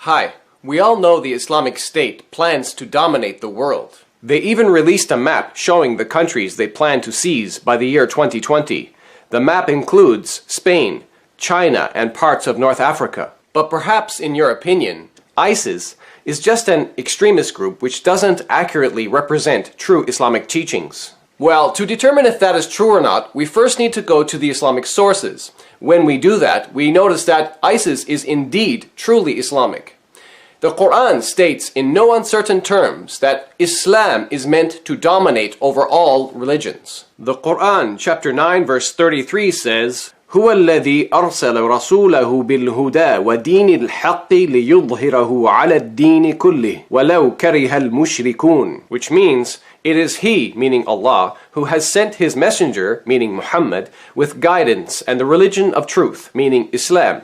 Hi, we all know the Islamic State plans to dominate the world. They even released a map showing the countries they plan to seize by the year 2020. The map includes Spain, China, and parts of North Africa. But perhaps, in your opinion, ISIS is just an extremist group which doesn't accurately represent true Islamic teachings. Well, to determine if that is true or not, we first need to go to the Islamic sources. When we do that, we notice that ISIS is indeed truly Islamic. The Quran states in no uncertain terms that Islam is meant to dominate over all religions. The Quran, chapter 9, verse 33 says, هو الذي أرسل رسوله بالهدى ودين الحق ليظهره على الدين كله ولو كره المشركون, which means it is He, meaning Allah, who has sent His messenger, meaning Muhammad, with guidance and the religion of truth, meaning Islam,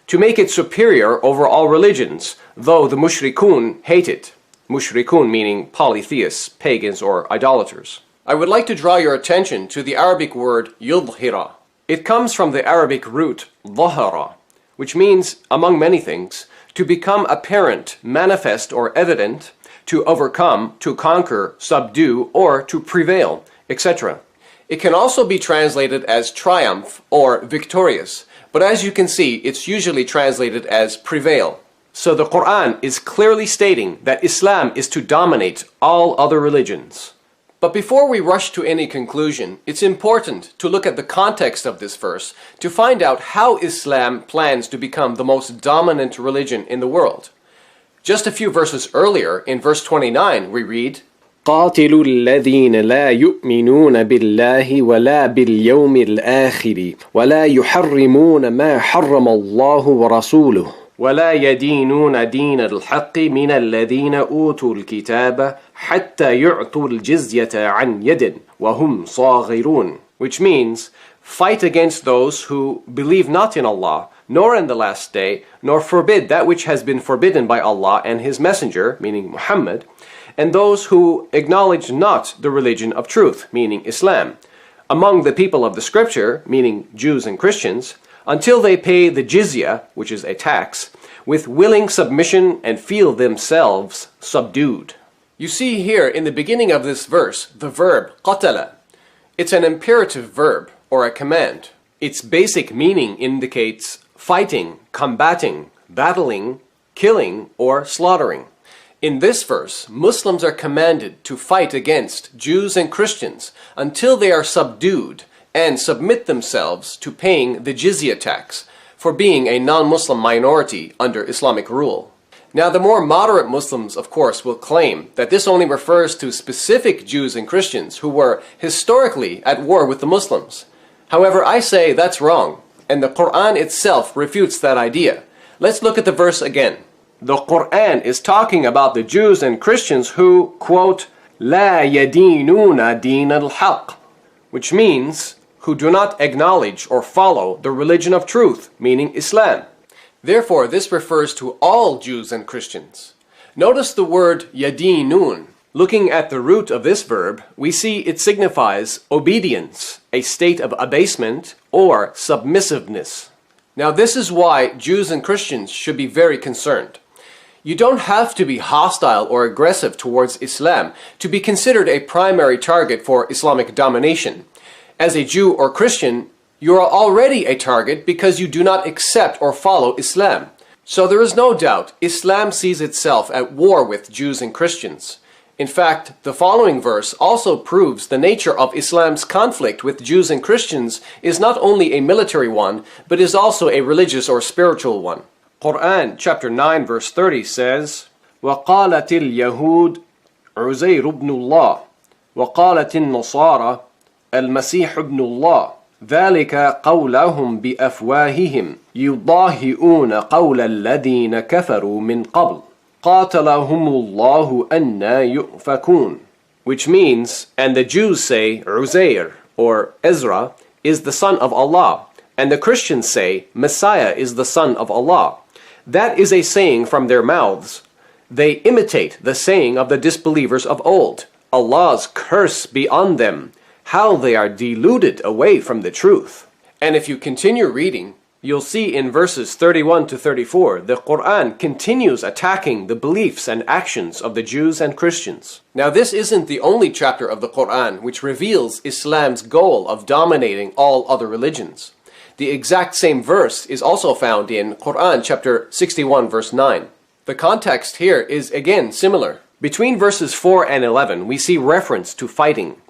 to make it superior over all religions, though the mushrikun hate it. Mushrikun meaning polytheists, pagans, or idolaters. I would like to draw your attention to the Arabic word yudhira. It comes from the Arabic root dhahara, which means, among many things, to become apparent, manifest, or evident, to overcome, to conquer, subdue, or to prevail, etc. It can also be translated as triumph or victorious, but as you can see, it's usually translated as prevail. So the Quran is clearly stating that Islam is to dominate all other religions. But before we rush to any conclusion, it's important to look at the context of this verse to find out how Islam plans to become the most dominant religion in the world. Just a few verses earlier, in verse 29, we read, قاتلوا الذين لا يؤمنون بالله ولا باليوم الآخر ولا يحرمون ما حرم الله ورسوله ولا يدينون دين الحق من الذين أوتوا الكتاب حتى يعطوا الجزية عن يد وهم صاغرون, which means, fight against those who believe not in Allah, nor in the last day, nor forbid that which has been forbidden by Allah and His Messenger, meaning Muhammad, and those who acknowledge not the religion of truth, meaning Islam, among the people of the Scripture, meaning Jews and Christians, until they pay the jizya, which is a tax, with willing submission and feel themselves subdued. You see here in the beginning of this verse the verb qatala. It's an imperative verb or a command. Its basic meaning indicates fighting, combating, battling, killing, or slaughtering. In this verse, Muslims are commanded to fight against Jews and Christians until they are subdued and submit themselves to paying the jizya tax for being a non-Muslim minority under Islamic rule. Now, the more moderate Muslims, of course, will claim that this only refers to specific Jews and Christians who were historically at war with the Muslims. However, I say that's wrong, and the Quran itself refutes that idea. Let's look at the verse again. The Quran is talking about the Jews and Christians who, quote, لا يدينون دين الحق, which means who do not acknowledge or follow the religion of truth, meaning Islam. Therefore, this refers to all Jews and Christians. Notice the word yadinun. Looking at the root of this verb, we see it signifies obedience, a state of abasement or submissiveness. Now, this is why Jews and Christians should be very concerned. You don't have to be hostile or aggressive towards Islam to be considered a primary target for Islamic domination. As a Jew or Christian, you are already a target because you do not accept or follow Islam. So there is no doubt Islam sees itself at war with Jews and Christians. In fact, the following verse also proves the nature of Islam's conflict with Jews and Christians is not only a military one, but is also a religious or spiritual one. Quran chapter 9 verse 30 says, وَقَالَتِ الْيَهُودُ عُزَيْرُ بْنُ اللَّهِ وَقَالَتِ النَّصَارَى الْمَسِيحُ بْنُ اللَّهِ ذَلِكَ قَوْلَهُمْ بِأَفْوَاهِهِمْ يُضَاهِئُونَ قَوْلَ الَّذِينَ كَفَرُوا مِنْ قَبْلِ قَاتَلَهُمُ اللَّهُ أَنَّى يُؤْفَكُونَ, which means, and the Jews say Uzair, or Ezra, is the son of Allah, and the Christians say Messiah is the son of Allah. That is a saying from their mouths. They imitate the saying of the disbelievers of old. Allah's curse be on them. How they are deluded away from the truth. And if you continue reading, You'll see in verses 31 to 34, the Quran continues attacking the beliefs and actions of the Jews and Christians. Now, this isn't the only chapter of the Quran which reveals Islam's goal of dominating all other religions. The exact same verse is also found in Quran chapter 61 verse 9. The context here is again similar. Between verses 4 and 11, we see reference to fighting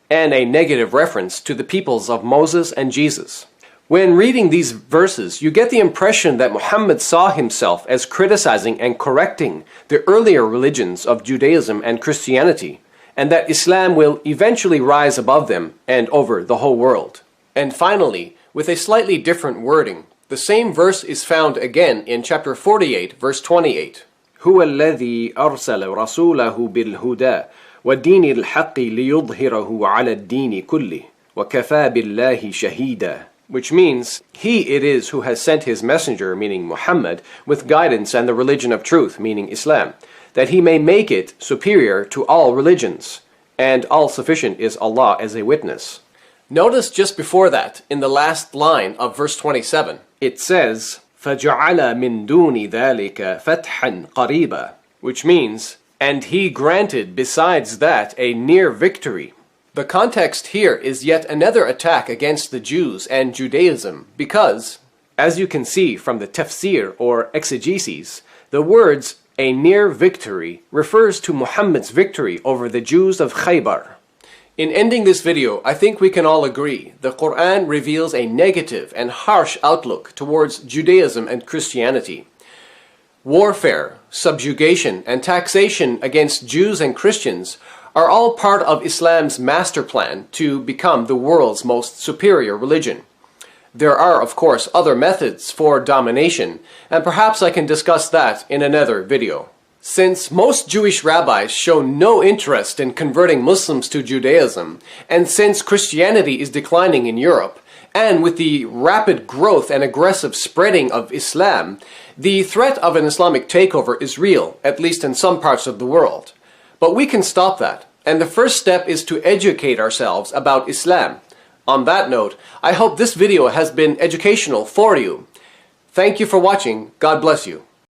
and a negative reference to the peoples of Moses and Jesus. When reading these verses, you get the impression that Muhammad saw himself as criticizing and correcting the earlier religions of Judaism and Christianity, and that Islam will eventually rise above them and over the whole world. And finally, with a slightly different wording, the same verse is found again in chapter 48, verse 28. هو الذي أرسل رسوله بالهدى والدين الحق ليظهره على الدين كله وكفى بالله شهيدا. Which means, He it is who has sent His messenger, meaning Muhammad, with guidance and the religion of truth, meaning Islam, that He may make it superior to all religions, and all-sufficient is Allah as a witness. Notice just before that, in the last line of verse 27, it says, فَجَعَلَ مِن دُونِ ذَلِكَ فَتْحًا قَرِيبًا, which means, and He granted besides that a near victory. The context here is yet another attack against the Jews and Judaism because, as you can see from the tafsir or exegesis, the words a near victory refers to Muhammad's victory over the Jews of Khaybar. In ending this video, I think we can all agree the Quran reveals a negative and harsh outlook towards Judaism and Christianity. Warfare, subjugation, and taxation against Jews and Christians are all part of Islam's master plan to become the world's most superior religion. There are, of course, other methods for domination, and perhaps I can discuss that in another video. Since most Jewish rabbis show no interest in converting Muslims to Judaism, and since Christianity is declining in Europe, and with the rapid growth and aggressive spreading of Islam, the threat of an Islamic takeover is real, at least in some parts of the world. But we can stop that, and the first step is to educate ourselves about Islam. On that note, I hope this video has been educational for you. Thank you for watching. God bless you.